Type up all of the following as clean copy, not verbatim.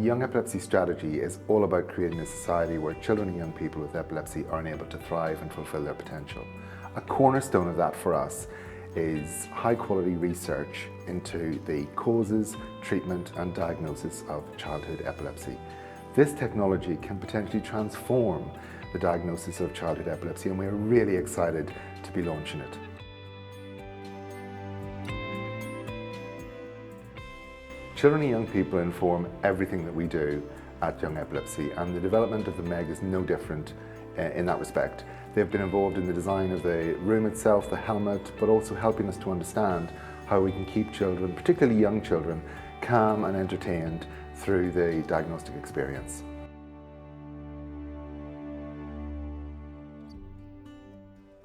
Young Epilepsy Strategy is all about creating a society where children and young people with epilepsy are able to thrive and fulfill their potential. A cornerstone of that for us is high quality research into the causes, treatment and diagnosis of childhood epilepsy. This technology can potentially transform the diagnosis of childhood epilepsy, and we're really excited to be launching it. Children and young people inform everything that we do at Young Epilepsy, and the development of the MEG is no different in that respect. They've been involved in the design of the room itself, the helmet, but also helping us to understand how we can keep children, particularly young children, calm and entertained through the diagnostic experience.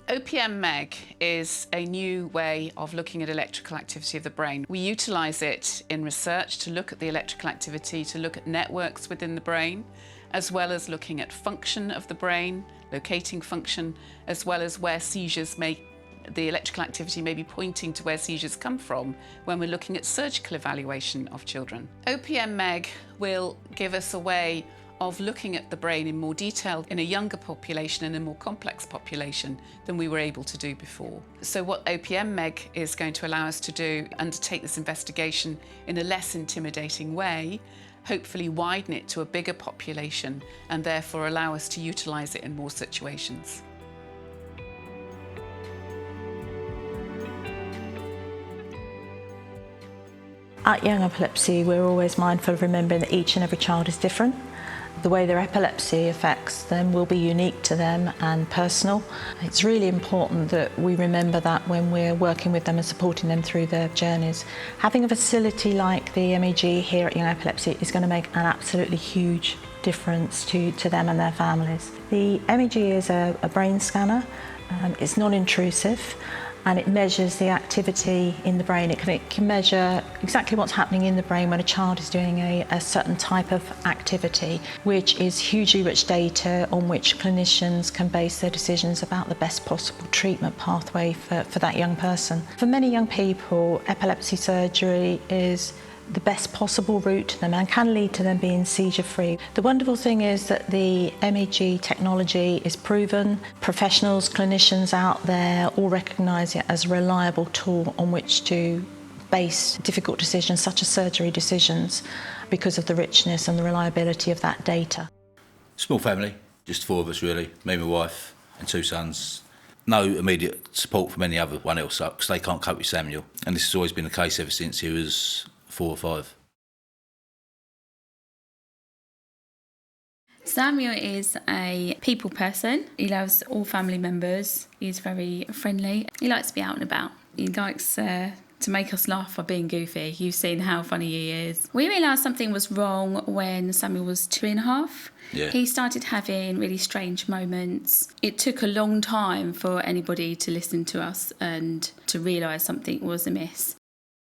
OPM-MEG is a new way of looking at electrical activity of the brain. We utilise it in research to look at the electrical activity, to look at networks within the brain, as well as looking at function of the brain, locating function, as well as where seizures the electrical activity may be pointing to where seizures come from when we're looking at surgical evaluation of children. OPM-MEG will give us a way of looking at the brain in more detail in a younger population and a more complex population than we were able to do before. So what OPM-MEG is going to allow us to do, undertake this investigation in a less intimidating way, hopefully widen it to a bigger population and therefore allow us to utilise it in more situations. At Young Epilepsy, we're always mindful of remembering that each and every child is different. The way their epilepsy affects them will be unique to them and personal. It's really important that we remember that when we're working with them and supporting them through their journeys. Having a facility like the MEG here at Young Epilepsy is going to make an absolutely huge difference to them and their families. The MEG is a brain scanner. It's non-intrusive, and it measures the activity in the brain. It can measure exactly what's happening in the brain when a child is doing a certain type of activity, which is hugely rich data on which clinicians can base their decisions about the best possible treatment pathway for that young person. For many young people, epilepsy surgery is the best possible route to them and can lead to them being seizure-free. The wonderful thing is that the MEG technology is proven. Professionals, clinicians out there all recognise it as a reliable tool on which to base difficult decisions such as surgery decisions because of the richness and the reliability of that data. Small family, just 4 of us really, me, my wife and 2 sons. No immediate support from any other one else because they can't cope with Samuel, and this has always been the case ever since he was 4 or 5. Samuel is a people person. He loves all family members. He's very friendly. He likes to be out and about. He likes to make us laugh by being goofy. You've seen how funny he is. We realised something was wrong when Samuel was 2.5. Yeah. He started having really strange moments. It took a long time for anybody to listen to us and to realise something was amiss.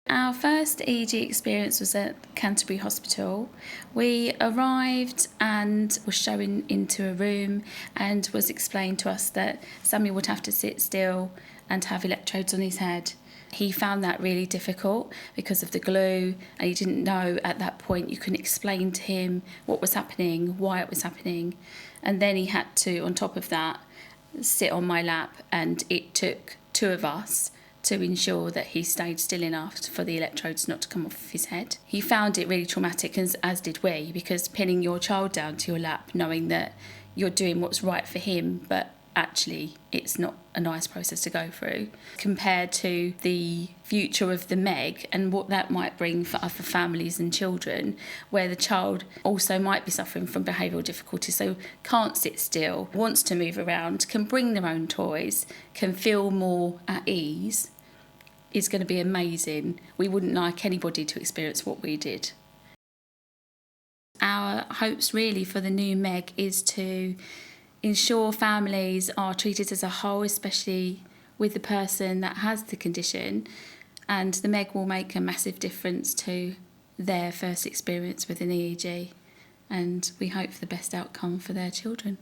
Our first EEG experience was at Canterbury Hospital. We arrived and were shown into a room and was explained to us that Samuel would have to sit still and have electrodes on his head. He found that really difficult because of the glue, and he didn't know at that point. You couldn't explain to him what was happening, why it was happening, and then he had to, on top of that, sit on my lap, and it took 2 of us to ensure that he stayed still enough for the electrodes not to come off his head. He found it really traumatic, as did we, because pinning your child down to your lap, knowing that you're doing what's right for him, but actually it's not a nice process to go through, compared to the future of the MEG and what that might bring for other families and children, where the child also might be suffering from behavioural difficulties, so can't sit still, wants to move around, can bring their own toys, can feel more at ease, is going to be amazing. We wouldn't like anybody to experience what we did. Our hopes really for the new MEG is to ensure families are treated as a whole, especially with the person that has the condition, and the MEG will make a massive difference to their first experience with an EEG, and we hope for the best outcome for their children.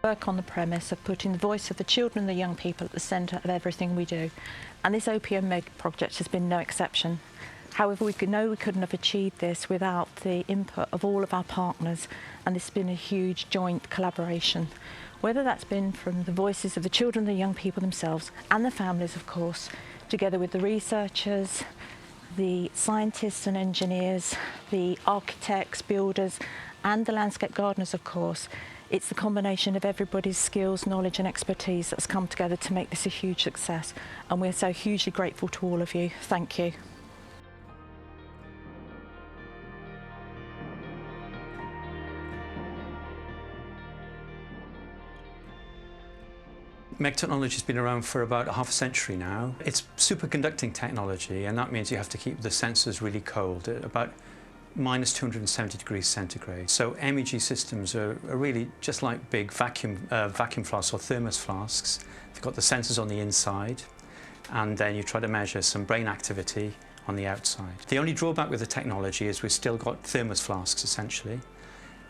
work on the premise of putting the voice of the children and the young people at the centre of everything we do. And this OPM-MEG project has been no exception. However, we couldn't have achieved this without the input of all of our partners, and this has been a huge joint collaboration. Whether that's been from the voices of the children and the young people themselves, and the families, of course, together with the researchers, the scientists and engineers, the architects, builders, and the landscape gardeners, of course. It's the combination of everybody's skills, knowledge and expertise that's come together to make this a huge success. And we're so hugely grateful to all of you. Thank you. MEG technology has been around for about half a century now. It's superconducting technology, and that means you have to keep the sensors really cold at about minus 270 degrees centigrade. So MEG systems are really just like big vacuum flasks or thermos flasks. They've got the sensors on the inside, and then you try to measure some brain activity on the outside. The only drawback with the technology is we've still got thermos flasks, essentially.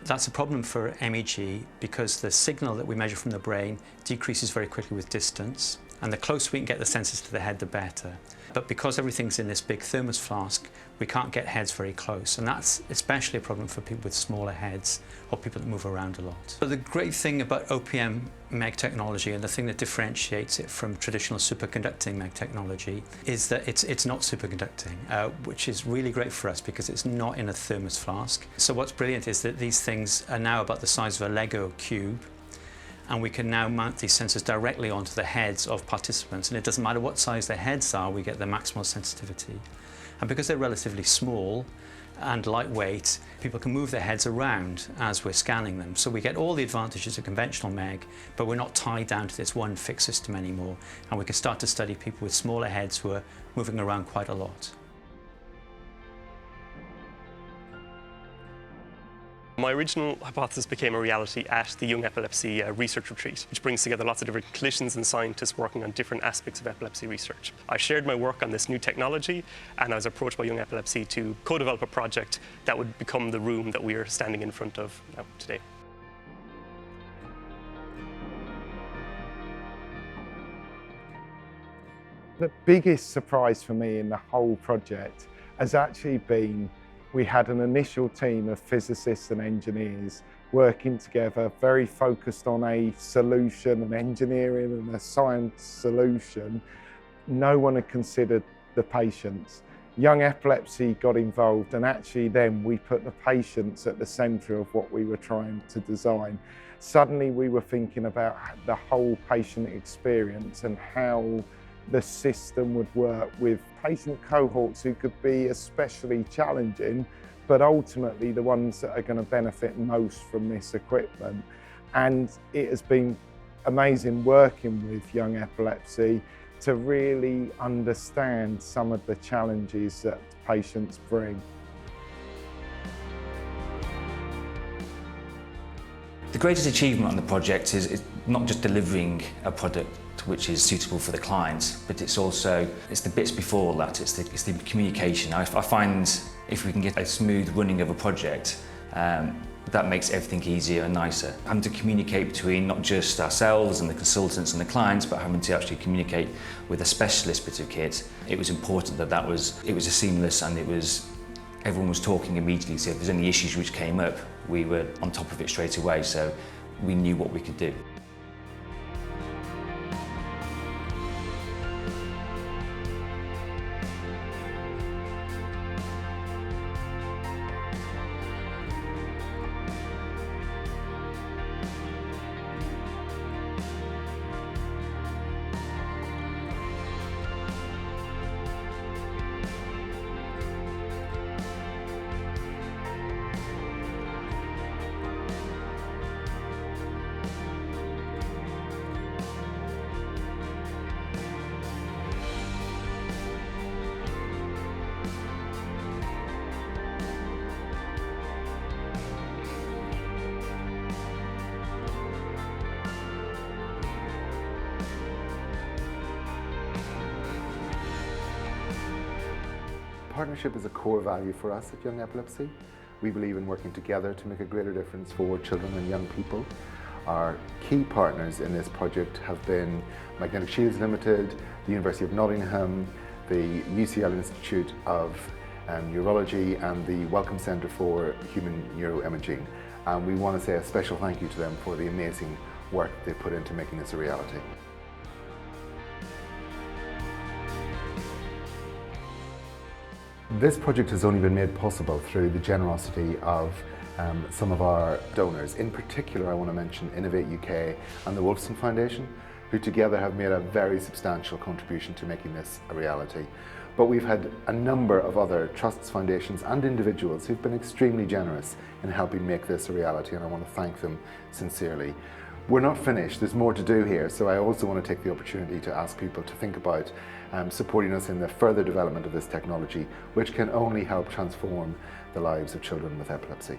That's a problem for MEG because the signal that we measure from the brain decreases very quickly with distance, and the closer we can get the sensors to the head, the better. But because everything's in this big thermos flask, we can't get heads very close, and that's especially a problem for people with smaller heads or people that move around a lot. So the great thing about OPM-MEG technology, and the thing that differentiates it from traditional superconducting MEG technology, is that it's not superconducting, which is really great for us because it's not in a thermos flask. So what's brilliant is that these things are now about the size of a Lego cube, and we can now mount these sensors directly onto the heads of participants, and it doesn't matter what size their heads are, we get the maximal sensitivity. And because they're relatively small and lightweight, people can move their heads around as we're scanning them. So we get all the advantages of conventional MEG, but we're not tied down to this one fixed system anymore, and we can start to study people with smaller heads who are moving around quite a lot. My original hypothesis became a reality at the Young Epilepsy Research Retreat, which brings together lots of different clinicians and scientists working on different aspects of epilepsy research. I shared my work on this new technology, and I was approached by Young Epilepsy to co-develop a project that would become the room that we are standing in front of now today. The biggest surprise for me in the whole project has actually been we had an initial team of physicists and engineers working together, very focused on a solution, an engineering and a science solution. No one had considered the patients. Young Epilepsy got involved, and actually then we put the patients at the centre of what we were trying to design. Suddenly we were thinking about the whole patient experience and how the system would work with patient cohorts who could be especially challenging, but ultimately the ones that are going to benefit most from this equipment. And it has been amazing working with Young Epilepsy to really understand some of the challenges that patients bring. The greatest achievement on the project is not just delivering a product which is suitable for the clients, but it's the bits before all that, it's the communication. I find if we can get a smooth running of a project, that makes everything easier and nicer. Having to communicate between not just ourselves and the consultants and the clients, but having to actually communicate with a specialist bit of kit, it was important that it was a seamless, and everyone was talking immediately, so if there's any issues which came up, we were on top of it straight away, so we knew what we could do. Partnership is a core value for us at Young Epilepsy. We believe in working together to make a greater difference for children and young people. Our key partners in this project have been Magnetic Shields Limited, the University of Nottingham, the UCL Institute of Neurology and the Wellcome Centre for Human Neuroimaging. And we want to say a special thank you to them for the amazing work they put into making this a reality. This project has only been made possible through the generosity of some of our donors. In particular, I want to mention Innovate UK and the Wolfson Foundation, who together have made a very substantial contribution to making this a reality. But we've had a number of other trusts, foundations and individuals who've been extremely generous in helping make this a reality, and I want to thank them sincerely. We're not finished, there's more to do here, so I also want to take the opportunity to ask people to think about supporting us in the further development of this technology, which can only help transform the lives of children with epilepsy.